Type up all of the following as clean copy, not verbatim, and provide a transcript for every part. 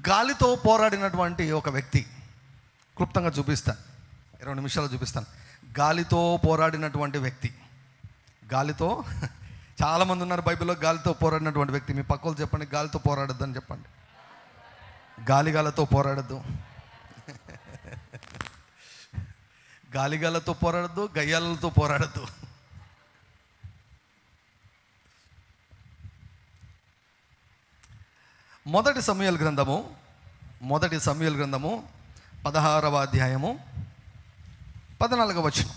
గాలితో పోరాడినటువంటి ఒక వ్యక్తి, క్లుప్తంగా చూపిస్తాను, 20 నిమిషాలు చూపిస్తాను. గాలితో పోరాడినటువంటి వ్యక్తి, గాలితో చాలామంది ఉన్నారు బైబిల్లో గాలితో పోరాడినటువంటి వ్యక్తి. మీ పక్కలు చెప్పండి, గాలితో పోరాడద్దు అని చెప్పండి. గాలితో పోరాడద్దు, గాలితో పోరాడద్దు, గయ్యాలతో పోరాడద్దు. మొదటి సమూయేలు గ్రంథము 16వ అధ్యాయము 14వ వచనం.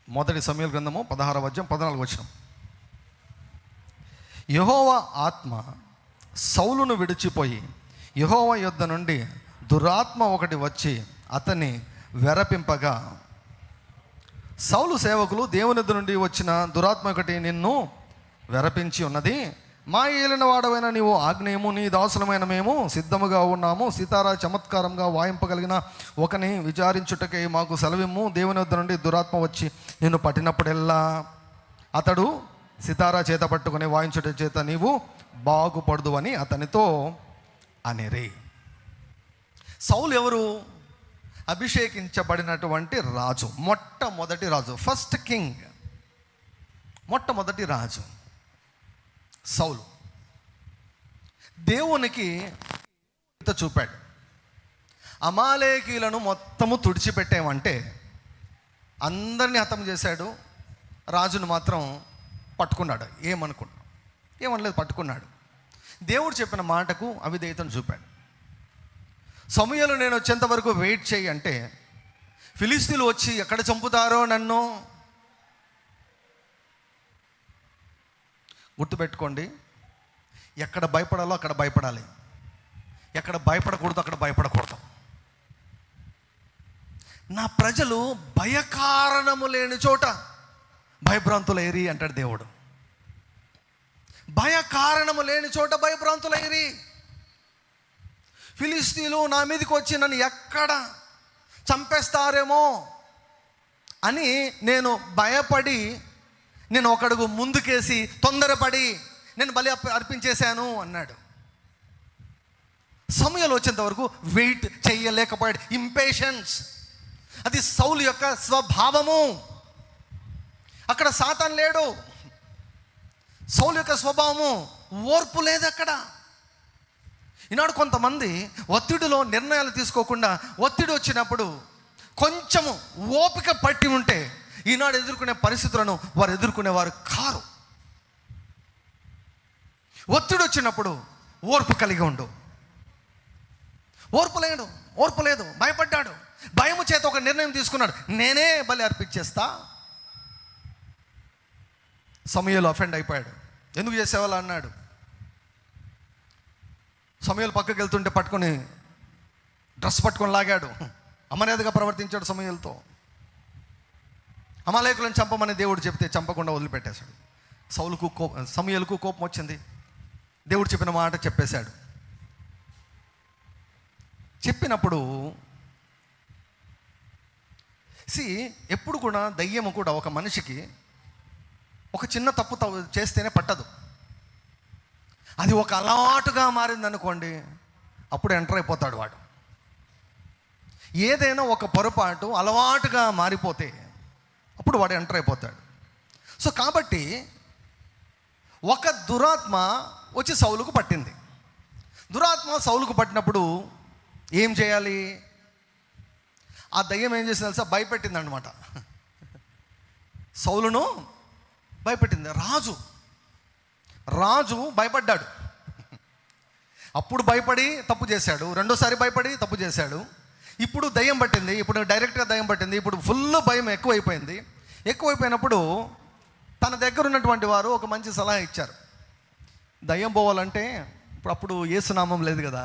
మొదటి సమూయేలు గ్రంథము 16వ అధ్యాయం 14వ వచనం. యెహోవా ఆత్మ సౌలును విడిచిపోయి యెహోవా యొద్ద నుండి దురాత్మ ఒకటి వచ్చి అతన్ని వెరపింపగా, సౌలు సేవకులు, దేవుని యొద్ద నుండి వచ్చిన దురాత్మ ఒకటి నిన్ను వెరపించి ఉన్నది. మా ఏలిన వాడవైన నీవు ఆగ్నేయము, నీ దాసులమైన మేము సిద్ధముగా ఉన్నాము. సితారా చమత్కారంగా వాయింపగలిగిన ఒకని విచారించుటకై మాకు సెలవిమ్ము. దేవుని వద్ద నుండి దురాత్మ వచ్చి నిన్ను పట్టినప్పుడెల్లా అతడు సితారా చేత పట్టుకుని వాయించుట చేత నీవు బాగుపడదు అని అతనితో అనిరి. సౌలు ఎవరు? అభిషేకించబడినటువంటి రాజు, మొట్టమొదటి రాజు, ఫస్ట్ కింగ్, మొట్టమొదటి రాజు సౌలు. దేవునికి చూపాడు, అమాలేకీలను మొత్తము తుడిచిపెట్టామంటే అందరినీ హతం చేశాడు, రాజును మాత్రం పట్టుకున్నాడు. ఏమనలేదు, పట్టుకున్నాడు. దేవుడు చెప్పిన మాటకు అవిధేయతను చూపాడు. సమూయేలు నేను వచ్చేంత వరకు వెయిట్ చేయి అంటే, ఫిలిస్తీన్లు వచ్చి ఎక్కడ చంపుతారో నన్ను. గుర్తుపెట్టుకోండి, ఎక్కడ భయపడాలో అక్కడ భయపడాలి, ఎక్కడ భయపడకూడదు అక్కడ భయపడకూడదు. నా ప్రజలు భయకారణము లేని చోట భయభ్రాంతులైరి అంటాడు దేవుడు. భయకారణము లేని చోట భయభ్రాంతులైరి. ఫిలిస్తీన్లు నా మీదకి వచ్చి నన్ను ఎక్కడ చంపేస్తారేమో అని నేను భయపడి, నేను ఒకడుగు ముందుకేసి తొందరపడి నేను బలి అర్పించేశాను అన్నాడు. సమూయేలు వచ్చేంత వరకు వెయిట్ చేయలేకపోయాడు. ఇంపేషెన్స్, అది సౌలు యొక్క స్వభావము. అక్కడ సాతాను లేడు. సౌలు యొక్క స్వభావము ఓర్పు లేదు అక్కడ. ఈనాడు కొంతమంది ఒత్తిడిలో నిర్ణయాలు తీసుకోకుండా, ఒత్తిడి వచ్చినప్పుడు కొంచెము ఓపిక పట్టి ఉంటే ఈనాడు ఎదుర్కొనే పరిస్థితులను వారు ఎదుర్కొనేవారు కారు. ఒత్తిడి వచ్చినప్పుడు ఓర్పు కలిగి ఉండు. ఓర్పు లేదు, భయపడ్డాడు. భయము చేత ఒక నిర్ణయం తీసుకున్నాడు, నేనే బలి అర్పించేస్తా. సమూయేలు అఫెండ్ అయిపోయాడు. ఎందుకు చేసేవాళ్ళు అన్నాడు. సమూయేలు పక్కకి వెళ్తుంటే పట్టుకొని డ్రెస్ పట్టుకొని లాగాడు. అమర్యాదగా ప్రవర్తించాడు సమూయేలుతో. అమాలేకులను చంపమని దేవుడు చెప్తే చంపకుండా వదిలిపెట్టేశాడు. సమూయేలుకు కోపం వచ్చింది. దేవుడు చెప్పిన మాట చెప్పేశాడు. చెప్పినప్పుడు ఎప్పుడు కూడా దయ్యము కూడా ఒక మనిషికి ఒక చిన్న తప్పు చేస్తేనే పట్టదు. అది ఒక అలవాటుగా మారిందనుకోండి, అప్పుడు ఎంటర్ అయిపోతాడు వాడు. ఏదైనా ఒక పొరపాటు అలవాటుగా మారిపోతే అప్పుడు వాడు ఎంటర్ అయిపోతాడు. సో కాబట్టి ఒక దురాత్మ వచ్చి సౌలుకు పట్టింది. దురాత్మ సౌలుకు పట్టినప్పుడు ఏం చేయాలి? ఆ దయ్యం ఏం చేసింది తెలుసా? భయపెట్టింది అనమాట. సౌలును భయపెట్టింది. రాజు భయపడ్డాడు. అప్పుడు భయపడి తప్పు చేశాడు, రెండోసారి భయపడి తప్పు చేశాడు. ఇప్పుడు దయ్యం పట్టింది, ఇప్పుడు డైరెక్ట్గా దయ్యం పట్టింది. ఇప్పుడు ఫుల్ భయం ఎక్కువైపోయినప్పుడు తన దగ్గర ఉన్నటువంటి వారు ఒక మంచి సలహా ఇచ్చారు. దయ్యం పోవాలంటే అప్పుడు యేసునామం లేదు కదా,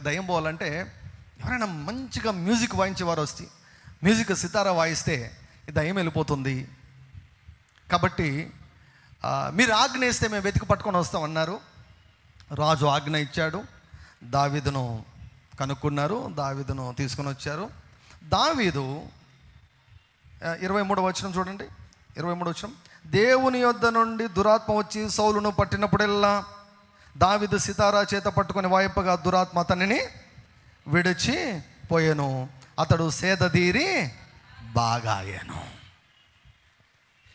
దయ్యం పోవాలంటే ఎవరైనా మంచిగా మ్యూజిక్ వాయించేవారు వస్తే, మ్యూజిక్ సితారా వాయిస్తే ఈ దయ్యం వెళ్ళిపోతుంది. కాబట్టి మీరు ఆజ్ఞ ఇస్తే మేము వెతికి పట్టుకొని వస్తామన్నారు. రాజు ఆజ్ఞ ఇచ్చాడు. దావీదును కనుక్కున్నారు, దావీదును తీసుకొని వచ్చారు. దావీదు 23వ వచనం చూడండి, 23వ వచనం. దేవుని యొద్ద నుండి దురాత్మ వచ్చి సౌలును పట్టినప్పుడెల్లా దావీదు సితారా చేత పట్టుకొని వాయింపగా దురాత్మ అతనిని విడిచి పోయెను, అతడు సేదదీరి బాగా అయ్యాను.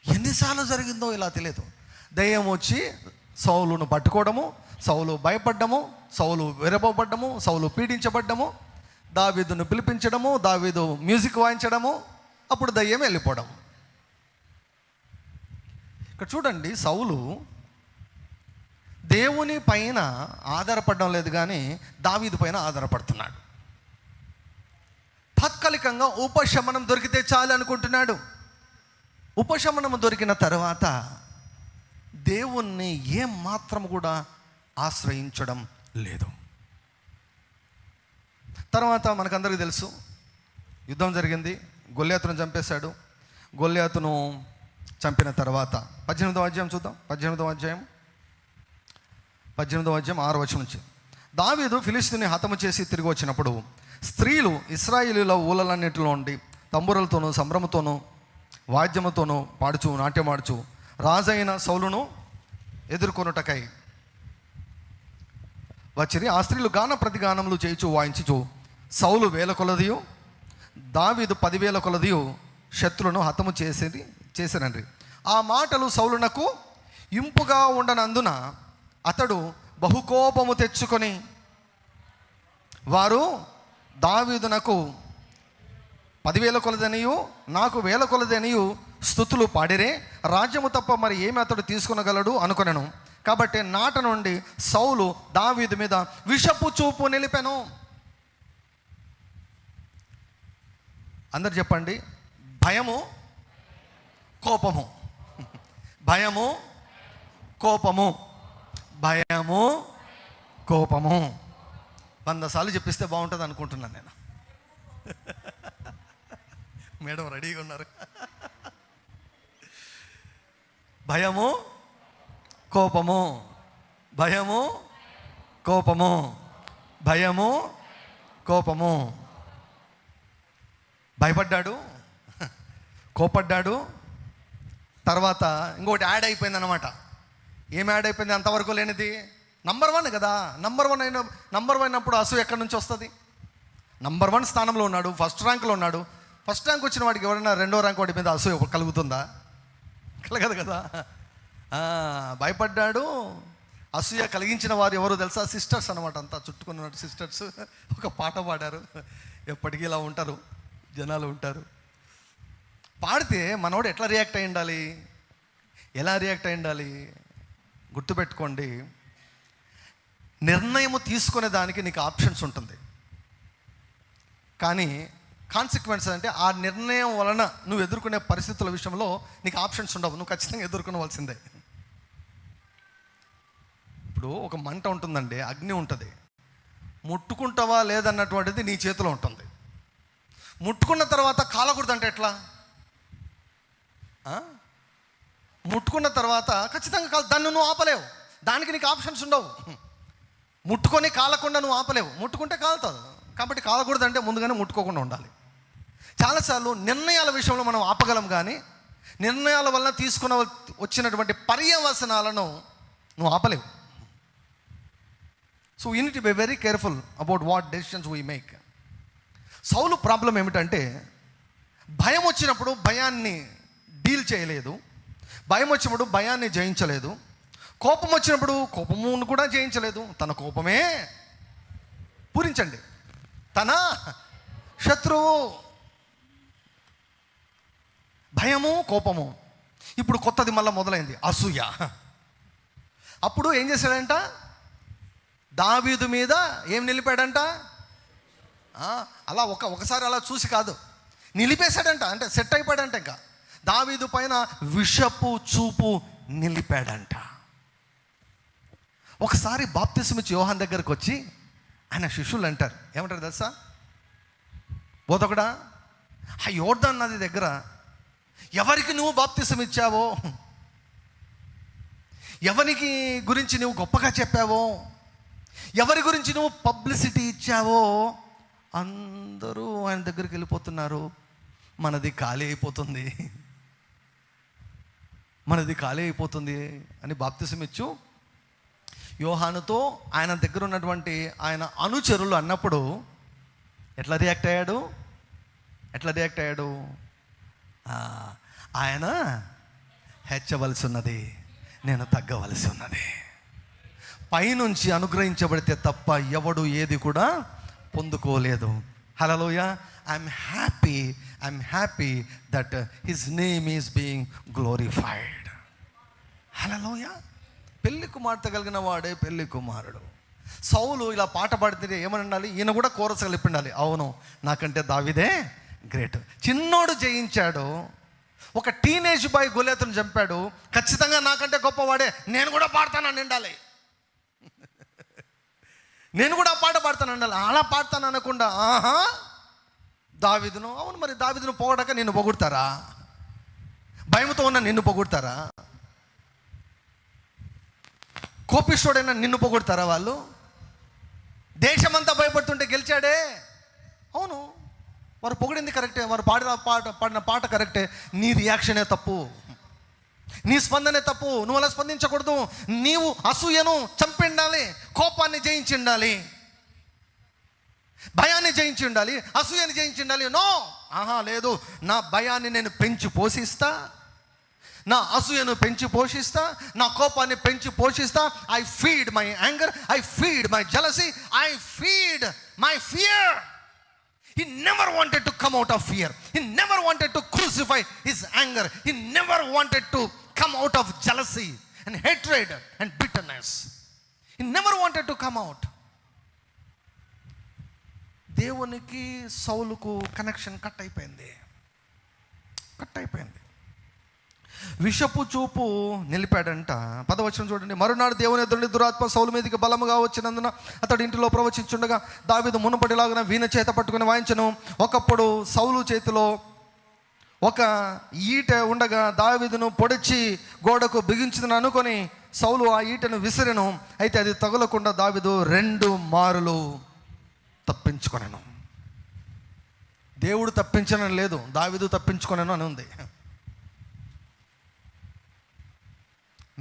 ఎన్నిసార్లు జరిగిందో ఇలా తెలియదు. దయ్యం వచ్చి సౌలును పట్టుకోవడము, సౌలు భయపడ్డము, సౌలు విరబోబడ్డము, సౌలు పీడించబడ్డము, దావీదును పిలిపించడము, దావీదు మ్యూజిక్ వాయించడము, అప్పుడు దయ్యం వెళ్ళిపోవడం. ఇక్కడ చూడండి, సౌలు దేవుని పైన ఆధారపడడం లేదు కానీ దావీదు పైన ఆధారపడుతున్నాడు. తాత్కాలికంగా ఉపశమనం దొరికితే చాలు అనుకుంటున్నాడు. ఉపశమనం దొరికిన తర్వాత దేవుణ్ణి ఏం మాత్రం కూడా ఆశ్రయించడం లేదు. తర్వాత మనకందరికీ తెలుసు, యుద్ధం జరిగింది, గొల్యాతును చంపేశాడు. గొల్యాతును చంపిన తర్వాత 18వ అధ్యాయం చూద్దాం. 18వ అధ్యాయం 6వ వచనం నుంచి. దావీదు ఫిలిష్తీయుని హతము చేసి తిరిగి వచ్చినప్పుడు స్త్రీలు ఇశ్రాయేలీయుల ఊళ్ళన్నిటిలో ఉండి తంబురలతోనూ సంభ్రమతోనూ వాద్యముతోనూ పాడుచు నాట్యమాడుచు రాజైన సౌలును ఎదుర్కొనుటకై వచ్చిరి. ఆ స్త్రీలు గాన ప్రతిగానములు చేయించు వాయించుచు సౌలు 1000 కొలదియు దావీదు 10,000 కొలదియు శత్రులను హతము చేసిరండ్రి. ఆ మాటలు సౌలునకు ఇంపుగా ఉండనందున అతడు బహుకోపము తెచ్చుకొని వారు దావీదునకు 10,000 కొలదనియు నాకు 1000 కొలదనియు స్తుతులు పాడిరే, రాజ్యము తప్ప మరి ఏమి అతడు తీసుకునగలడు అనుకొనెను. కాబట్టి నాట నుండి సౌలు దావీదు మీద విషపు చూపు నిలిపెను. అందరు చెప్పండి, భయము కోపము, భయము కోపము, భయము కోపము. 100 సార్లు చెప్పిస్తే బాగుంటుంది అనుకుంటున్నాను నేను. మేడం రెడీగా ఉన్నారు. భయము కోపము, భయము కోపము, భయము కోపము. భయపడ్డాడు, కోపడ్డాడు. తర్వాత ఇంకోటి యాడ్ అయిపోయింది అనమాట. ఏం యాడ్ అయిపోయింది? అంతవరకు లేనిది నంబర్ 1 కదా. నంబర్ 1 అయినప్పుడు అసూయ ఎక్కడి నుంచి వస్తుంది? నంబర్ 1 స్థానంలో ఉన్నాడు, ఫస్ట్ ర్యాంక్లో ఉన్నాడు. ఫస్ట్ ర్యాంక్ వచ్చిన వాడికి ఎవరైనా 2వ ర్యాంక్ వాడి మీద అసూయ కలుగుతుందా? కలగదు కదా. భయపడ్డాడు. అసూయ కలిగించిన వారు ఎవరు తెలుసా? సిస్టర్స్ అనమాట. అంతా చుట్టుకున్న సిస్టర్స్ ఒక పాట పాడారు. ఎప్పటికీ ఇలా ఉంటారు, జనాలు ఉంటారు. పాడితే మనోడు ఎట్లా రియాక్ట్ అయి ఉండాలి, ఎలా రియాక్ట్ అయి ఉండాలి? గుర్తుపెట్టుకోండి, నిర్ణయము తీసుకునే దానికి నీకు ఆప్షన్స్ ఉంటుంది, కానీ కాన్సిక్వెన్స్ అంటే ఆ నిర్ణయం వలన నువ్వు ఎదుర్కొనే పరిస్థితుల విషయంలో నీకు ఆప్షన్స్ ఉండవు. నువ్వు ఖచ్చితంగా ఎదుర్కొనవలసిందే. ఇప్పుడు ఒక మంట ఉంటుందండి, అగ్ని ఉంటుంది. ముట్టుకుంటావా లేదన్నటువంటిది నీ చేతిలో ఉంటుంది. ముట్టుకున్న తర్వాత కాలకూడదంటే ఎట్లా? ముట్టుకున్న తర్వాత ఖచ్చితంగా దాన్ని నువ్వు ఆపలేవు. దానికి నీకు ఆప్షన్స్ ఉండవు. ముట్టుకొని కాలకుండా నువ్వు ఆపలేవు. ముట్టుకుంటే కాలుతుంది. కాబట్టి కాలకూడదంటే ముందుగానే ముట్టుకోకుండా ఉండాలి. చాలాసార్లు నిర్ణయాల విషయంలో మనం ఆపగలం, కానీ నిర్ణయాల వలన తీసుకున్న వచ్చినటువంటి పర్యవసనాలను నువ్వు ఆపలేవు. So you need to be very careful about what decisions we make. Saul problem ఏమిటంటే భయం వచ్చినప్పుడు భయాన్ని డీల్ చేయలేదు, భయం వచ్చినప్పుడు భయాన్ని జయించలేదు, కోపం వచ్చినప్పుడు కోపమును కూడా జయించలేదు. తన కోపమే పూరించండి, తన శత్రువు. భయము కోపము. ఇప్పుడు కొత్తది మళ్ళీ మొదలైంది, అసూయ. అప్పుడు ఏం చేశాడంట? దావీదు మీద ఏం నిలిపాడంట? అలా ఒకసారి అలా చూసి కాదు, నిలిపేశాడంట. అంటే సెట్ అయిపోయాడంట. ఇంకా దావీదు పైన విషపు చూపు నిలిపాడంట. ఒకసారి బాప్తిస్మ ఇచ్చి యోహాన్ దగ్గరకు వచ్చి ఆయన శిష్యులు అంటారు, ఏమంటారు తెలుసా? బోధకుడా, ఆ యోర్దాను నది దగ్గర ఎవరికి నువ్వు బాప్తిస్మ ఇచ్చావో, ఎవరికి గురించి నువ్వు గొప్పగా చెప్పావో, ఎవరి గురించి నువ్వు పబ్లిసిటీ ఇచ్చావో అందరూ ఆయన దగ్గరికి వెళ్ళిపోతున్నారు, మనది ఖాళీ అయిపోతుంది. మనది ఖాళీ అయిపోతుంది అని బాప్తిసం ఇచ్చు యోహానుతో ఆయన దగ్గర ఉన్నటువంటి ఆయన అనుచరులు అన్నప్పుడు ఎట్లా రియాక్ట్ అయ్యాడు? ఆయన హెచ్చవలసి ఉన్నది, నేను తగ్గవలసి ఉన్నది. పైనుంచి అనుగ్రహించబడితే తప్ప ఎవడు ఏది కూడా పొందుకోలేదు. Hallelujah. I'm happy that his name is being glorified. Hallelujah. పెళ్లి కుమార్తె కలిగిన వాడే పెళ్లి కుమారుడు. సౌలు ఇలా పాట పాడితే ఏమని ఉండాలి? ఈయన కూడా కోరస్ కలిపి ఉండాలి. అవును, నాకంటే దావీదే గ్రేట్. చిన్నోడు జయించాడు, ఒక టీనేజ్ బాయ్ గొలియాతును చంపాడు, ఖచ్చితంగా నాకంటే గొప్పవాడే, నేను కూడా పాడతానని ఉండాలి. నేను కూడా పాట పాడతాను ఉండాలి. అలా పాడతాను అనకుండా దావీదును, అవును మరి దావీదును పొగడక నిన్ను పొగుడతారా? భయంతో ఉన్న నిన్ను పొగుడతారా? కోపిష్టోడైనా నిన్ను పొగుడతారా వాళ్ళు? దేశమంతా భయపడుతుంటే గెలిచాడే. అవును, వారు పొగిడింది కరెక్టే, వారు పాడిన పాట కరెక్టే. నీ రియాక్షనే తప్పు, నీ స్పందనే తప్పు. నువ్వు అలా స్పందించకూడదు. నీవు అసూయను చంపి ఉండాలి, కోపాన్ని జయించి ఉండాలి, భయాన్ని జయించి ఉండాలి, అసూయని జయించి ఉండాలి. నో, లేదు, నా భయాన్ని నేను పెంచి పోషిస్తా, నా అసూయను పెంచి పోషిస్తా, నా కోపాన్ని పెంచి పోషిస్తా. I feed my anger, I feed my jealousy, I feed my fear. He never wanted to come out of fear. He never wanted to crucify his anger. He never wanted to come out of jealousy and hatred and bitterness. He never wanted to come out. దేవునికి సౌలుకు connection cut అయిపోయింది. విషపు చూపు నిలిపాడంట. 10వ వచనం చూడండి. మరునాడు దేవుని ఎదురుని దురాత్మ సౌలు మీదకి బలముగా వచ్చినందున అతడు ఇంటిలో ప్రవచించుండగా దావీదు మునుపటిలాగున వీణ చేత పట్టుకుని వాయించను. ఒకప్పుడు సౌలు చేతిలో ఒక ఈట ఉండగా దావీదును పొడిచి గోడకు బిగించుదని అనుకొని సౌలు ఆ ఈటను విసిరెను. అయితే అది తగులకుండా దావీదు 2 మారులు తప్పించుకొనెను. దేవుడు తప్పించనని లేదు, దావీదు తప్పించుకొనెను అని ఉంది.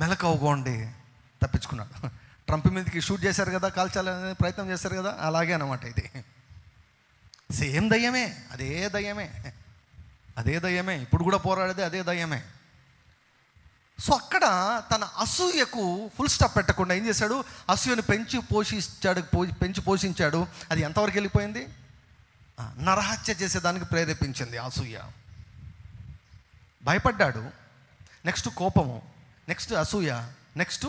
మెలకువగోండి తప్పించుకున్నాడు. ట్రంప్ మీదకి షూట్ చేశారు కదా, కాల్చాలనే ప్రయత్నం చేశారు కదా, అలాగే అన్నమాట. ఇది సేమ్ దయ్యమే, అదే దయ్యమే ఇప్పుడు కూడా పోరాడేది అదే దయ్యమే. సో అక్కడ తన అసూయకు ఫుల్ స్టాప్ పెట్టకుండా ఏం చేశాడు? అసూయను పెంచి పోషించాడు. అది ఎంతవరకు వెళ్ళిపోయింది? నరహత్య చేసేదానికి ప్రేరేపించింది అసూయ. భయపడ్డాడు, నెక్స్ట్ కోపము, నెక్స్ట్ అసూయ, నెక్స్ట్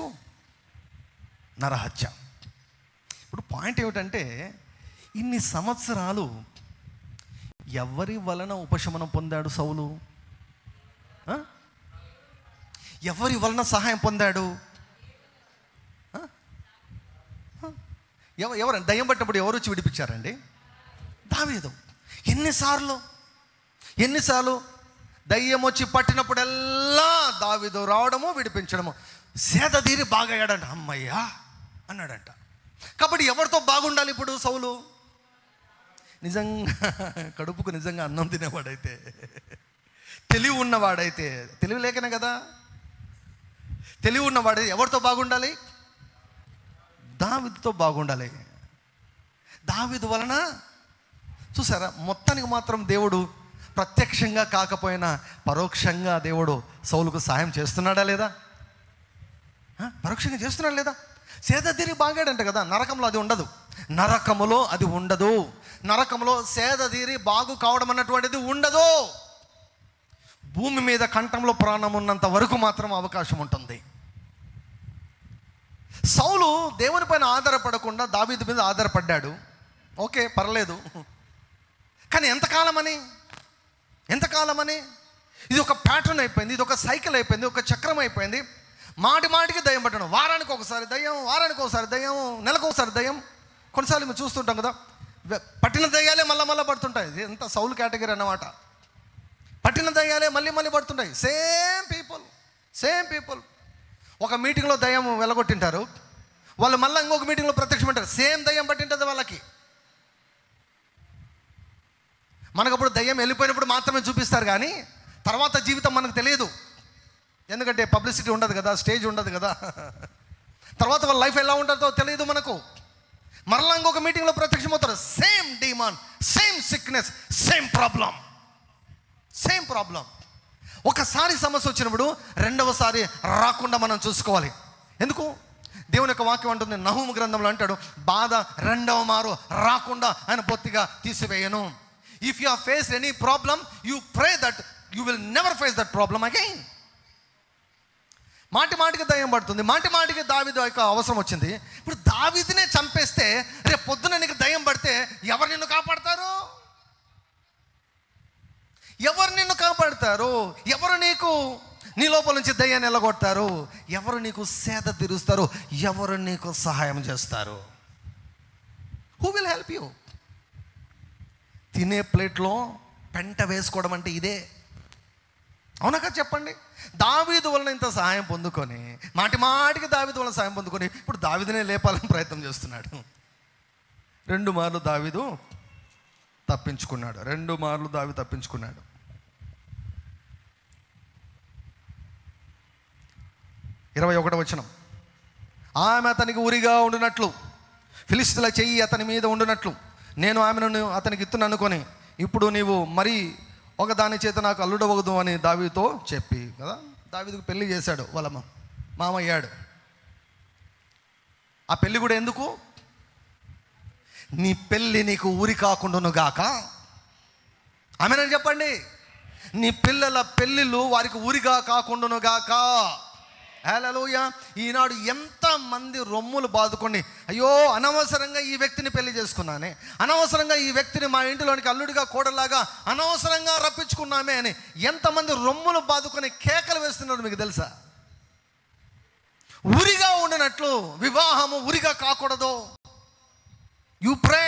నరహత్య. ఇప్పుడు పాయింట్ ఏమిటంటే, ఇన్ని సంవత్సరాలు ఎవరి వలన ఉపశమనం పొందాడు సౌలు? ఎవరి వలన సహాయం పొందాడు? ఎవరు దయ్యం పట్టినప్పుడు ఎవరు వచ్చి విడిపించారండి? దావీదు. ఎన్నిసార్లు దయ్యం వచ్చి పట్టినప్పుడల్లా దావీదు రావడము, విడిపించడము. సేదతీరి బాగా అయ్యాడంట, అమ్మయ్యా అన్నాడంట. కాబట్టి ఎవరితో బాగుండాలి ఇప్పుడు సౌలు? నిజంగా కడుపుకు నిజంగా అన్నం తినేవాడైతే, తెలివి ఉన్నవాడైతే, తెలివి లేకనే కదా, తెలివి ఉన్నవాడైతే ఎవరితో బాగుండాలి? దావీదుతో బాగుండాలి. దావీదు వలన చూసారా, మొత్తానికి మాత్రం దేవుడు ప్రత్యక్షంగా కాకపోయినా పరోక్షంగా దేవుడు సౌలుకు సహాయం చేస్తున్నాడా లేదా? పరోక్షంగా చేస్తున్నాడు లేదా? సేదతీరి బాగాడంట కదా. నరకంలో అది ఉండదు, నరకంలో సేదతీరి బాగు కావడం అన్నటువంటిది ఉండదు. భూమి మీద కంఠంలో ప్రాణం ఉన్నంత వరకు మాత్రం అవకాశం ఉంటుంది. సౌలు దేవుని పైన ఆధారపడకుండా దావీదు మీద ఆధారపడ్డాడు. ఓకే, పర్లేదు. కానీ ఎంతకాలమని? ఇది ఒక ప్యాటర్న్ అయిపోయింది, ఇది ఒక సైకిల్ అయిపోయింది, ఒక చక్రం అయిపోయింది. మాటికి దయ్యం పట్టడం, వారానికి ఒకసారి దయ్యం, నెలకు ఒకసారి దయ్యం. కొన్నిసార్లు మేము చూస్తుంటాం కదా, పట్టిన దయ్యాలే మళ్ళా పడుతుంటాయి. ఇది ఎంత సౌలు కేటగిరీ అన్నమాట. పట్టిన దయ్యాలే మళ్ళీ పడుతుంటాయి. సేమ్ పీపుల్ ఒక మీటింగ్లో దయ్యం వెలగొట్టింటారు, వాళ్ళు మళ్ళీ ఇంకొక మీటింగ్లో ప్రత్యక్షమంటారు. సేమ్ దయ్యం పట్టింటుంది వాళ్ళకి. మనకప్పుడు దయ్యం వెళ్ళిపోయినప్పుడు మాత్రమే చూపిస్తారు, కానీ తర్వాత జీవితం మనకు తెలియదు. ఎందుకంటే పబ్లిసిటీ ఉండదు కదా, స్టేజ్ ఉండదు కదా. తర్వాత వాళ్ళ లైఫ్ ఎలా ఉంటుందో తెలియదు మనకు. మరలా ఇంకొక మీటింగ్లో ప్రత్యక్షమవుతారు. Same demon, same sickness, same problem. ఒకసారి సమస్య వచ్చినప్పుడు రెండవసారి రాకుండా మనం చూసుకోవాలి. ఎందుకు? దేవుని యొక్క వాక్యం అంటుంది, నహూము గ్రంథంలో అంటాడు, బాధ రెండవ మారు రాకుండా ఆయన బొత్తిగా తీసివేయను. If you have faced any problem, you pray that you will never face that problem again. మాటికి దయ్యం పడుతుంది. మాటికి దావీదు యొక్క అవసరం వచ్చింది. ఇప్పుడు దావీదునే చంపేస్తే రేపు పొద్దున నీకు దయ్యం పడితే ఎవరు నిన్ను కాపాడతారు? ఎవరు నీకు నీ లోపల నుంచి దయ్యాన్ని ఎల్లగొడతారు? ఎవరు నీకు సేద తీరుస్తారు? ఎవరు నీకు సహాయం చేస్తారు? Who will help you? తినే ప్లేట్లో పెంట వేసుకోవడం అంటే ఇదే. అవునా కదా చెప్పండి. దావీదు వలన ఇంత సహాయం పొందుకొని, మాటికి దావీదు వలన సహాయం పొందుకొని ఇప్పుడు దావీదునే లేపాలని ప్రయత్నం చేస్తున్నాడు. 2 మార్లు దావీదు తప్పించుకున్నాడు. 21వ వచనం, ఆమె అతనికి ఉరిగా ఉండునట్లు, ఫిలిష్తీయుల చెయ్యి అతని మీద ఉండునట్లు నేను ఆమెను అతనికి ఇత్తును అనుకొని, ఇప్పుడు నీవు మరి ఒక దాని చేత నాకు అల్లుడవగదు అని దావీదుతో చెప్పి కదా. దావీదుకు పెళ్లి చేశాడు, వాళ్ళ మామ అయ్యాడు. ఆ పెళ్లి కూడా ఎందుకు? నీ పెళ్ళి నీకు ఊరి కాకుండాను గాక. ఆమెనని చెప్పండి. నీ పిల్లల పెళ్ళిళ్ళు వారికి ఊరిగా కాకుండాను గాక. హల్లెలూయా. ఈనాడు ఎంతమంది రొమ్ములు బాదుకోండి, అయ్యో అనవసరంగా ఈ వ్యక్తిని పెళ్లి చేసుకున్నానే, అనవసరంగా ఈ వ్యక్తిని మా ఇంటిలోనికి అల్లుడిగా కోడలాగా అనవసరంగా రప్పించుకున్నామే అని ఎంతమంది రొమ్ములు బాదుకొని కేకలు వేస్తున్నారు మీకు తెలుసా? ఉరిగా ఉండినట్లు వివాహము ఉరిగా కాకూడదు. You pray.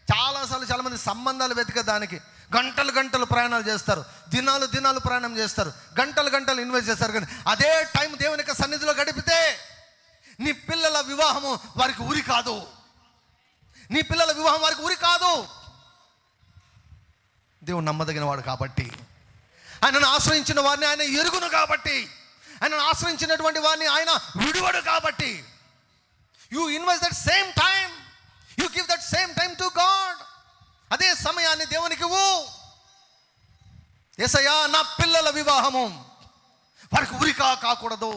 చాలా మంది సంబంధాలు వెతికే దానికి గంటలు ప్రయాణాలు చేస్తారు, దినాలు ప్రయాణం చేస్తారు, గంటలు ఇన్వెస్ట్ చేస్తారు. కానీ అదే టైం దేవుని యొక్క సన్నిధిలో గడిపితే నీ పిల్లల వివాహము వారికి ఉరి కాదు. దేవుడు నమ్మదగిన వాడు కాబట్టి, ఆయనను ఆశ్రయించిన వారిని ఆయన ఎరుగును కాబట్టి, ఆయనను ఆశ్రయించినటువంటి వారిని ఆయన విడువడు కాబట్టి, you invest that same time, you give that same time to God. అదే సమయాన్ని దేవునికి ఇవ్వు. యేసయ్యా, నా పిల్లల వివాహము వారికి ఉరికా కాకూడదు.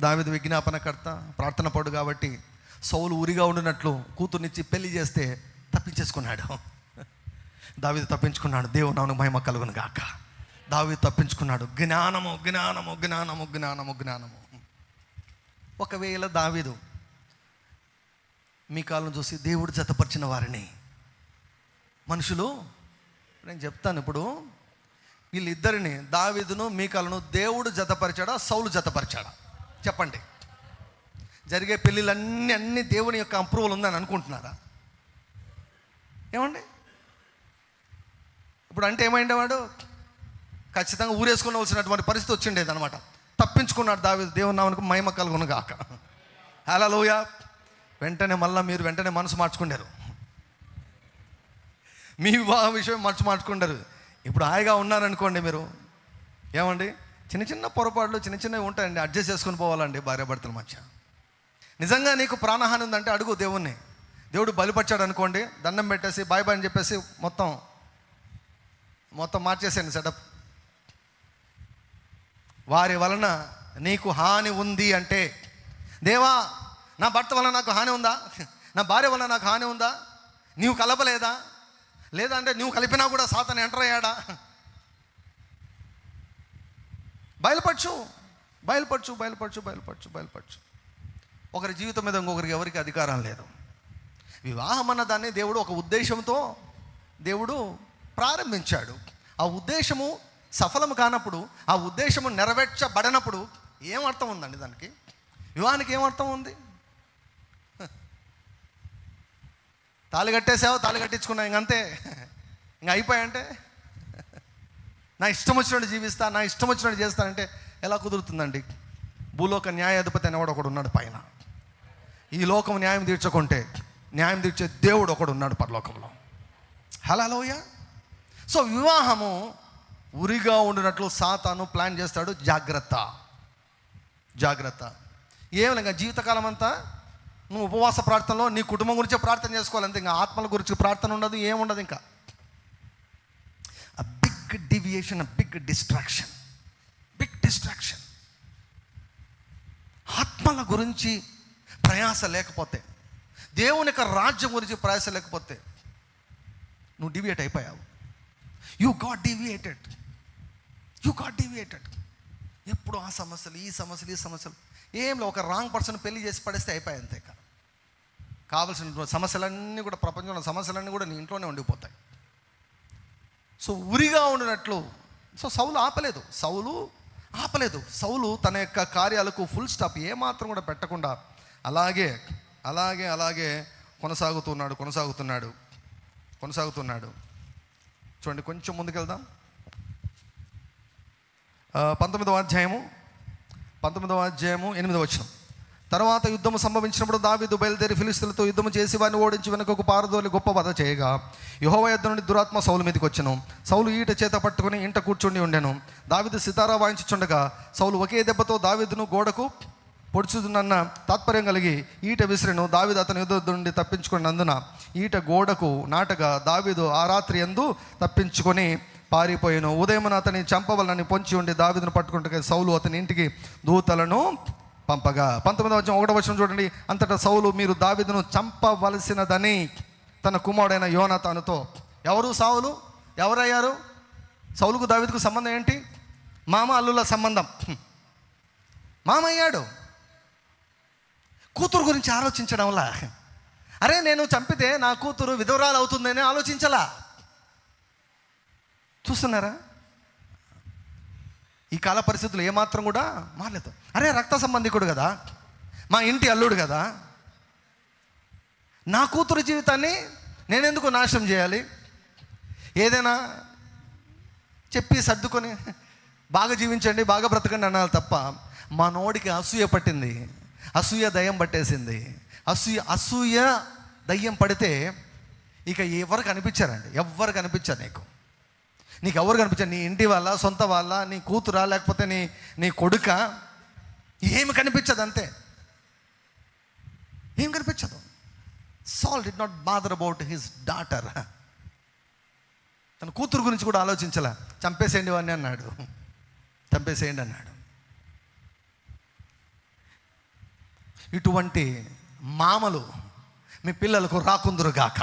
దావీదు విజ్ఞాపనకర్త, ప్రార్థన పడు కాబట్టి సౌలు ఊరిగా ఉండినట్లు కూతుర్నిచ్చి పెళ్లి చేస్తే తప్పించేసుకున్నాడు. దావీదు తప్పించుకున్నాడు. దేవుని నామమునకు మహిమ కలుగును గాక. దావీదు తప్పించుకున్నాడు. జ్ఞానము. ఒకవేళ దావీదు మీకాలను చూసి దేవుడు జతపరిచిన వారిని మనుషులు, నేను చెప్తాను ఇప్పుడు, వీళ్ళిద్దరిని దావీదును మీకాలను దేవుడు జతపరిచాడా, సౌలు జతపరిచాడా? చెప్పండి. జరిగే పెళ్ళిళ్ళన్నీ దేవుని యొక్క అప్రూవల్ ఉందని అనుకుంటున్నారా? ఏమండి? ఇప్పుడు అంటే ఏమైండేవాడు? ఖచ్చితంగా ఊరేసుకునవలసినటువంటి పరిస్థితి వచ్చిండేది అనమాట. తప్పించుకున్నాడు దావీదు. దేవుని నామమునకు మహిమ కలుగును గాక. హల్లెలూయా. వెంటనే మనసు మార్చుకున్నారు. మీ వివాహ విషయం మార్చుకుంటారు. ఇప్పుడు హాయిగా ఉన్నారనుకోండి మీరు, ఏమండి, చిన్న పొరపాట్లు చిన్నవి ఉంటాయండి, అడ్జస్ట్ చేసుకుని పోవాలండి భార్యాభర్తల మధ్య. నిజంగా నీకు ప్రాణహాని ఉందంటే అడుగు దేవుణ్ణి. దేవుడు బలిపరిచాడు అనుకోండి, దండం పెట్టేసి బాయ్ అని చెప్పేసి మొత్తం మార్చేసేయండి సెటప్. వారి వలన నీకు హాని ఉంది అంటే, దేవా నా భర్త వలన నాకు హాని ఉందా, నా భార్య వలన నాకు హాని ఉందా, నీవు కలపలేదా, లేదంటే నువ్వు కలిపినా కూడా సాతాను ఎంటర్ అయ్యాడా? బయలుపరచు. ఒకరి జీవితం మీద ఇంకొకరికి ఎవరికి అధికారం లేదు. వివాహం అన్న దాన్ని దేవుడు ఒక ఉద్దేశంతో దేవుడు ప్రారంభించాడు. ఆ ఉద్దేశము సఫలం కానప్పుడు, ఆ ఉద్దేశము నెరవేర్చబడినప్పుడు ఏమర్థం ఉందండి దానికి? వివాహానికి ఏమర్థం ఉంది? తాళి కట్టేసావు, తాళి కట్టించుకున్నా, ఇంకంతే, ఇంక అయిపోయాయంటే నా ఇష్టం వచ్చినట్టు జీవిస్తా, నా ఇష్టం వచ్చినట్టు చేస్తానంటే ఎలా కుదురుతుందండి? భూలోక న్యాయాధిపతి అనేవాడు ఒకడు ఉన్నాడు పైన. ఈ లోకం న్యాయం తీర్చుకుంటే న్యాయం తీర్చే దేవుడు ఒకడు ఉన్నాడు పరలోకంలో. హల్లెలూయా. సో వివాహము ఉరిగా ఉండినట్లు సాతాను ప్లాన్ చేస్తాడు. జాగ్రత్త, జాగ్రత్త. ఏమలేక జీవితకాలం అంతా నువ్వు ఉపవాస ప్రార్థనలో నీ కుటుంబం గురించి ప్రార్థన చేసుకోవాలి అంతే. ఇంకా ఆత్మల గురించి ప్రార్థన ఉండదు, ఏముండదు. ఇంకా బిగ్ డివియేషన్, బిగ్ డిస్ట్రాక్షన్. ఆత్మల గురించి ప్రయాస లేకపోతే, దేవుని యొక్క రాజ్యం గురించి ప్రయాస లేకపోతే నువ్వు డివియేట్ అయిపోయావు. You got deviated. ఎప్పుడు ఆ సమస్యలు, ఈ సమస్యలు ఏం లేదు. ఒక రాంగ్ పర్సన్ పెళ్లి చేసి పడేస్తే అయిపోయాయి అంతే. కావాల్సిన సమస్యలన్నీ కూడా, ప్రపంచంలో సమస్యలన్నీ కూడా నీ ఇంట్లోనే ఉండిపోతాయి. సో ఉరిగా ఉండినట్లు. సో సౌలు ఆపలేదు. సౌలు తన యొక్క కార్యాలకు ఫుల్ స్టాప్ ఏమాత్రం కూడా పెట్టకుండా అలాగే కొనసాగుతున్నాడు. చూడండి, కొంచెం ముందుకెళ్దాం. 19వ అధ్యాయము 8వ వచనం. తర్వాత యుద్ధము సంభవించినప్పుడు దావీదు బయలుదేరి ఫిలిష్తీయులతో యుద్ధము చేసి వారిని ఓడించి వెనుకకు పారదోలి గొప్ప వధ చేయగా యెహోవా యొద్ద నుండి దురాత్మ సౌలు మీదకి వచ్చెను. సౌలు ఈట చేత పట్టుకుని ఇంట కూర్చుండి ఉండెను. దావీదు సితారా వాయించుచుండగా సౌలు ఒకే దెబ్బతో దావీదును గోడకు పొడుచుతున్న తాత్పర్యం కలిగి ఈట విసిరెను. దావీదు అతని యుద్ధ నుండి తప్పించుకున్నందున ఈట గోడకు నాటగా దావీదు ఆ రాత్రి యందు తప్పించుకొని పారిపోయాను. ఉదయమున అతని చంపవలనని పొంచి ఉండి దావీదును పట్టుకుంటే సౌలు అతని ఇంటికి దూతలను పంపగా. 19వ అధ్యాయం 1వ వచనం చూడండి. అంతటా సౌలు మీరు దావీదును చంపవలసినదని తన కుమారుడైన యోనాతానుతో. ఎవరయ్యారు సౌలుకు దావీదుకు సంబంధం ఏంటి? మామ అల్లుల సంబంధం. మామ అయ్యాడు. కూతురు గురించి ఆలోచించడంలా, అరే నేను చంపితే నా కూతురు విధవరాలు అవుతుందని ఆలోచించలా. చూస్తున్నారా? ఈ కాల పరిస్థితులు ఏమాత్రం కూడా మారలేదు. అరే రక్త సంబంధికుడు కదా, మా ఇంటి అల్లుడు కదా, నా కూతురు జీవితాన్ని నేనెందుకు నాశనం చేయాలి? ఏదైనా చెప్పి సర్దుకొని బాగా జీవించండి, బాగా బ్రతకండి అనాలి తప్ప, మా నోడికి అసూయ పట్టింది, అసూయ దయ్యం పట్టేసింది. అసూయ దయ్యం పడితే ఇక ఎవరు కనిపించారు నీకు ఎవరు కనిపించారు? నీ ఇంటి వాళ్ళ, సొంత వాళ్ళ, నీ కూతురా, లేకపోతే నీ కొడుక? ఏమి కనిపించదు, అంతే. ఏం కనిపించదు. సాల్ did not bother about his daughter. తన కూతురు గురించి కూడా ఆలోచించలే. చంపేసేయండి వాడిని అన్నాడు. ఇటువంటి మామలు మీ పిల్లలకు రాకుందురుగాక.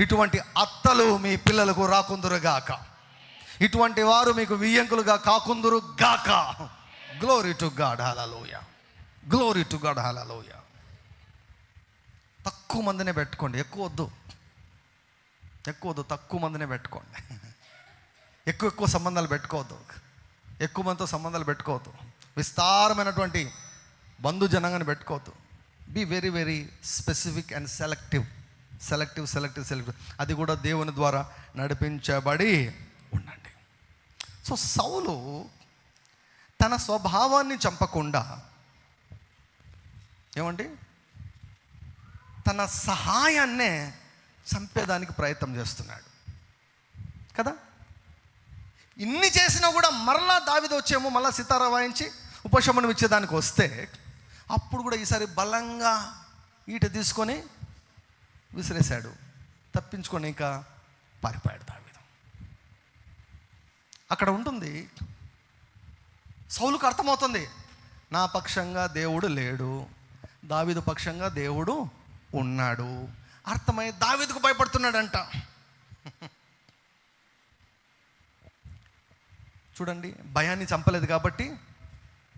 ఇటువంటి అత్తలు మీ పిల్లలకు రాకుందురుగాక. ఇటువంటి వారు మీకు వియ్యంకులుగా కాకుందురుగాక. గ్లోరీ టు గాడ్, హల్లెలూయా. తక్కువ మందినే పెట్టుకోండి, ఎక్కువ వద్దు. తక్కువ మందినే పెట్టుకోండి. ఎక్కువ సంబంధాలు పెట్టుకోవద్దు. ఎక్కువ మందితో సంబంధాలు పెట్టుకోవద్దు. విస్తారమైనటువంటి బంధు జనంగాన్ని పెట్టుకోవద్దు. Be very very specific and selective. అది కూడా దేవుని ద్వారా నడిపించబడి ఉండండి. సో సౌలు తన స్వభావాన్ని చంపకుండా తన సహాయాన్నే చంపేదానికి ప్రయత్నం చేస్తున్నాడు కదా. ఇన్ని చేసినా కూడా మరలా దావీదు వచ్చేమో మళ్ళీ సితారా వాయించి ఉపశమనం ఇచ్చేదానికి వస్తే, అప్పుడు కూడా ఈసారి బలంగా ఈట తీసుకొని విసిరేశాడు. తప్పించుకొని ఇంకా పారిపోయాడు దావీదు. అక్కడ ఉంటుంది, సౌలుకు అర్థమవుతుంది, నా పక్షంగా దేవుడు లేడు, దావీదు పక్షంగా దేవుడు ఉన్నాడు. అర్థమై దావీదుకు భయపడుతున్నాడంట. చూడండి, భయాన్ని చంపలేదు కాబట్టి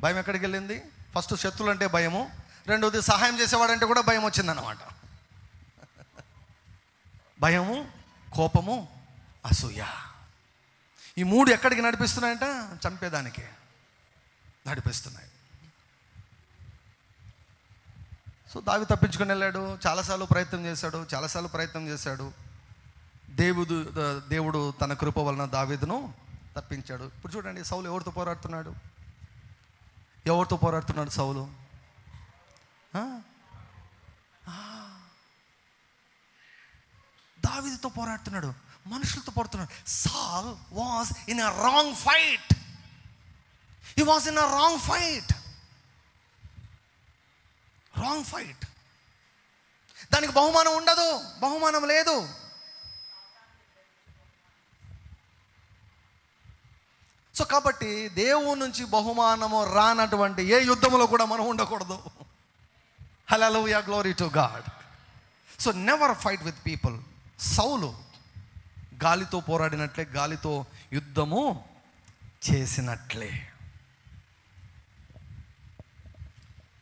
భయం ఎక్కడికి వెళ్ళింది? ఫస్ట్ శత్రులు అంటే భయము, రెండోది సహాయం చేసేవాడంటే కూడా భయం వచ్చిందన్నమాట. భయము, కోపము, అసూయ, ఈ మూడు ఎక్కడికి నడిపిస్తున్నాయంట? చంపేదానికి నడిపిస్తున్నాయి. సో దావీదు తప్పించుకొని వెళ్ళాడు. చాలాసార్లు ప్రయత్నం చేశాడు. దేవుడు తన కృప వలన దావీదును తప్పించాడు. ఇప్పుడు చూడండి, సౌలు ఎవరితో పోరాడుతున్నాడు? సౌలు దావీదుతో పోరాడుతున్నాడు. మనుషులతో పడుతున్నాడు. సాల్ was in a wrong fight. He was in a wrong fight. Wrong fight. దానికి బహుమానం ఉండదు, బహుమానం లేదు. సో కాబట్టి దేవుని నుంచి బహుమానము రానటువంటి ఏ యుద్ధంలో కూడా మనం ఉండకూడదు. Hallelujah, glory to God. So never fight with people. Saul గాలితో పోరాడినట్లే, గాలితో యుద్ధము చేసినట్లే.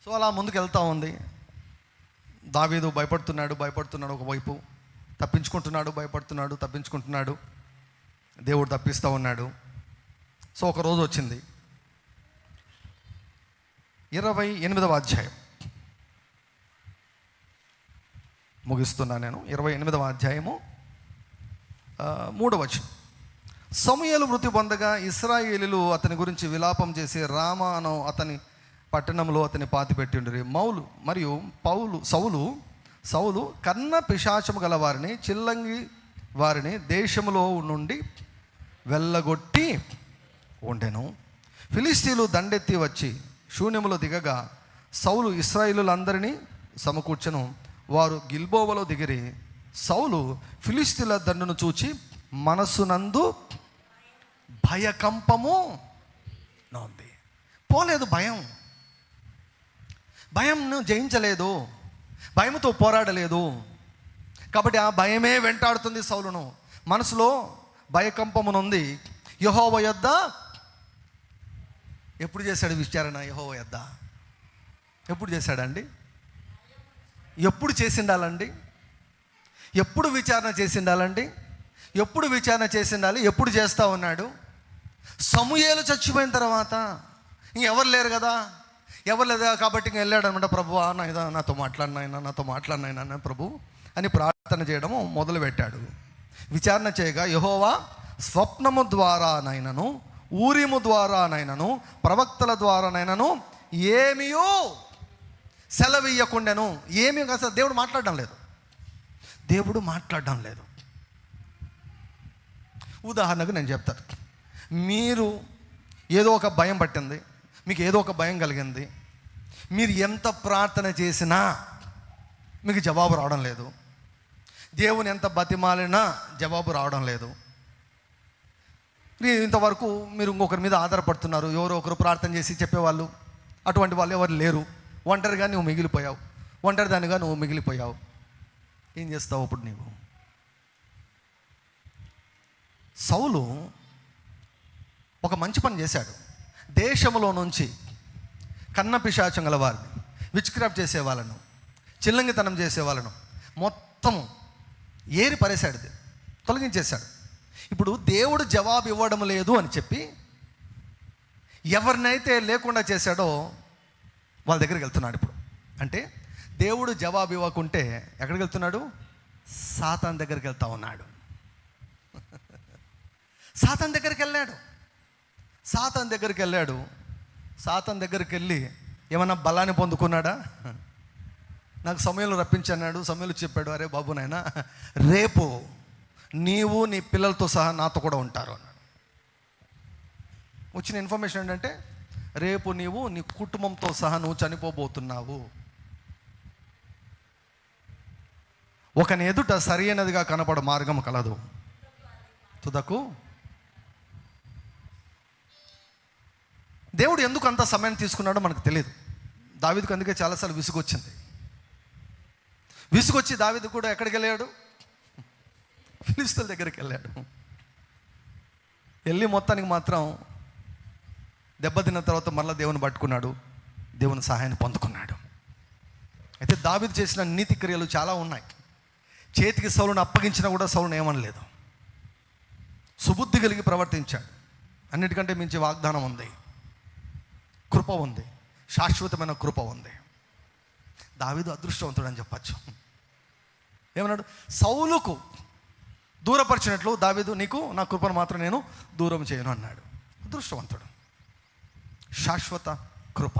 సో అలా ముందుకు వెళ్తూ ఉంది. దావీదు భయపడుతున్నాడు ఒకవైపు, తప్పించుకుంటున్నాడు. దేవుడు తప్పిస్తూ ఉన్నాడు. సో ఒక రోజు వచ్చింది, 28వ అధ్యాయం ముగిస్తున్నా నేను. 28వ అధ్యాయము 3వ వచనం. సమూయేలు మృతి పొందగా ఇశ్రాయేలీయులు అతని గురించి విలాపం చేసి రామా అను అతని పట్టణంలో అతని పాతిపెట్టి ఉండిరి. సౌలు కన్న పిశాచము గల వారిని, చిల్లంగి వారిని దేశములో నుండి వెళ్ళగొట్టి ఉండెను. ఫిలిష్తీయులు దండెత్తి వచ్చి శూన్యములో దిగగా సౌలు ఇశ్రాయేలులందరినీ సమకూర్చెను. వారు గిల్బోవలో దిగిరి. సౌలు ఫిలిష్తీయుల దండును చూచి మనస్సునందు భయకంపము ఉంది. పోలేదు, భయంను జయించలేదు, భయంతో పోరాడలేదు. కాబట్టి ఆ భయమే వెంటాడుతుంది సౌలును. మనసులో భయకంపమునుంది. యెహోవా యొద్ద ఎప్పుడు చేశాడు విచారణ? యెహోవా యొద్ద ఎప్పుడు చేశాడండి? ఎప్పుడు చేసిండాలండి? ఎప్పుడు విచారణ చేసిండాలండి? ఎప్పుడు విచారణ చేసిండాలి? ఎప్పుడు చేస్తూ ఉన్నాడు? సమూయేలు చచ్చిపోయిన తర్వాత ఇంకెవరు లేరు కదా, కాబట్టి ఇంక వెళ్ళాడు అనమాట. ప్రభువా నాతో మాట్లాడినాయన ప్రభు అని ప్రార్థన చేయడము మొదలుపెట్టాడు. విచారణ చేయగా యెహోవా స్వప్నము ద్వారానైనను, ఊరిము ద్వారానైనను, ప్రవక్తల ద్వారానైనను ఏమియో సెలవియ్యకుండెను. ఏమీ అసలు దేవుడు మాట్లాడడం లేదు. ఉదాహరణకు నేను చెప్తాను. మీరు ఏదో ఒక భయం పట్టింది, మీకు ఏదో ఒక భయం కలిగింది. మీరు ఎంత ప్రార్థన చేసినా మీకు జవాబు రావడం లేదు. దేవుని ఎంత బతిమాలినా జవాబు రావడం లేదు. ఇంతవరకు మీరు ఇంకొకరి మీద ఆధారపడుతున్నారు. ఎవరో ఒకరు ప్రార్థన చేసి చెప్పేవాళ్ళు, అటువంటి వాళ్ళు ఎవరు లేరు. ఒంటరిగా నువ్వు మిగిలిపోయావు. ఏం చేస్తావు అప్పుడు నీవు? సౌలు ఒక మంచి పని చేశాడు. దేశంలో నుంచి కన్న పిశాచం గల వారిని, విచ్క్రాఫ్ట్ చేసే వాళ్ళను, చిల్లంగితనం చేసే వాళ్ళను మొత్తం ఏరి పరేశాడు, తొలగించేశాడు. ఇప్పుడు దేవుడు జవాబు ఇవ్వడం లేదు అని చెప్పి ఎవరినైతే లేకుండా చేశాడో వాళ్ళ దగ్గరికి వెళ్తున్నాడు. ఇప్పుడు అంటే దేవుడు జవాబు ఇవ్వకుంటే ఎక్కడికి వెళ్తున్నాడు? సాతాన్ దగ్గరికి వెళ్తా ఉన్నాడు. సాతాన్ దగ్గరికి వెళ్ళి ఏమన్నా బలాన్ని పొందుకున్నాడా? నాకు సమయంలో రప్పించన్నాడు. సమయంలో చెప్పాడు, అరే బాబు నాయనా, రేపు నీవు నీ పిల్లలతో సహా నాతో కూడా ఉంటారు అన్నాడు. వచ్చిన ఇన్ఫర్మేషన్ ఏంటంటే, రేపు నీవు నీ కుటుంబంతో సహా నువ్వు చనిపోబోతున్నావు. ఒకని ఎదుట సరైనదిగా కనపడ మార్గం కలదు, తుదకు. దేవుడు ఎందుకు అంత సమయం తీసుకున్నాడో మనకు తెలియదు. దావీదుకు అందుకే చాలాసార్లు విసుగొచ్చి దావీదు కూడా ఎక్కడికి వెళ్ళాడు? ఫిలిష్తీయుల దగ్గరికి వెళ్ళి మొత్తానికి మాత్రం దెబ్బతిన్న తర్వాత మళ్ళీ దేవుని పట్టుకున్నాడు, దేవుని సహాయాన్ని పొందుకున్నాడు. అయితే దావీదు చేసిన నీతి క్రియలు చాలా ఉన్నాయి. చేతికి సౌలును అప్పగించినా కూడా సౌలును ఏమనలేదు. సుబుద్ధి కలిగి ప్రవర్తించాడు. అన్నిటికంటే మించి వాగ్దానం ఉంది, కృప ఉంది, శాశ్వతమైన కృప ఉంది. దావీదు అదృష్టవంతుడు అని చెప్పచ్చు. ఏమన్నాడు? సౌలుకు దూరపరిచినట్లు దావీదు నీకు నా కృపను మాత్రం నేను దూరం చేయను అన్నాడు. అదృష్టవంతుడు, శాశ్వత కృప.